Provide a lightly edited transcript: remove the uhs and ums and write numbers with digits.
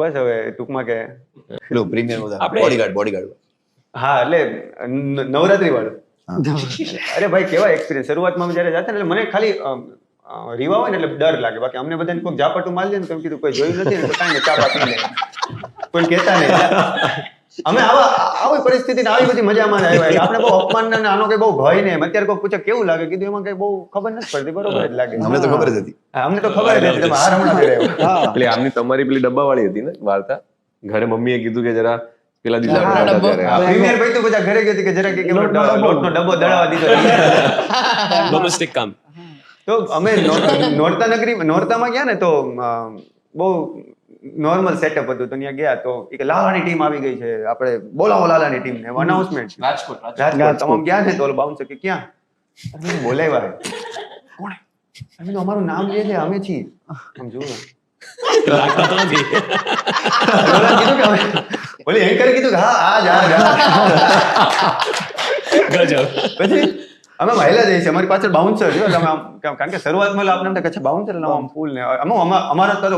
બસ હવે ટૂંકમાં કે પેલું પ્રીમિયર બોડીગાર્ડ હા એટલે નવરાત્રી વાળું. અરે ભાઈ કેવા એક્સપિરિયન્સ. શરૂઆતમાં અમે જયારે જતા ને એટલે મને ખાલી રીવા હોય ને એટલે ડર લાગે. બાકી અમને બધાને કોઈ ઝાપટું મારી દે ને તો કીધું કોઈ જોયું નથી ને તો કાંઈ નહીં, ચા પા પી લે, કોઈ કહેતા નહીં. અમે આવી પરિસ્થિતિને આવી બધી મજામાં આવ્યા એટલે આપણે બહુ અપમાન ને આનો કઈ બહુ ભય નહીં. અત્યારે કોઈ પૂછે કેવું લાગે, કીધું એમાં કઈ બહુ ખબર નથી પડતી, બરોબર જ લાગે. અમને તો ખબર જ હતી. હા, અમને તો ખબર જ હતી. હાર હમણાં થઈ રહ્યો. એટલે આમની તમારી પેલી ડબ્બાવાળી હતી ને વાર્તા, ઘરે મમ્મીએ કીધું કે જરા પેલા દિવસે હા, આપણે ડબ્બો. હતા ત્યારે પ્રીમિયર ભાઈ તો બધા ઘરે ગઈ હતી કે જરા કે લોટનો ડબ્બો દળાવા દીધો. ડોમેસ્ટિક કામ. તો અમે નોરતામાં ગયા ને તો બહુ નોર્મલ સેટઅપ હતું. તો ત્યાં ગયા તો કે લાલાની ટીમ આવી ગઈ છે, આપણે બોલાવો લાલાની ટીમ ને અનાઉન્સમેન્ટ. રાજકોટ તમામ ગયા ને તો બાઉન્સર કે ક્યાં અમે બોલાવ્યા કોણે અમે તો અમારું નામ લે છે, અમે છીએ. આમ જુઓ લાગતા તો નથી. ઓલા કીધું કે અમે ઓલી એન્કરે કીધું કે હા આ જા ગજબ. પછી અમે મહિલા જઈએ છીએ, અમારી પાછળ બાઉન્સર છે. કારણ કે શરૂઆતમાં આપણે એમ થાય કે બાઉન્સર એટલે આમ ફૂલ ને અમારા તો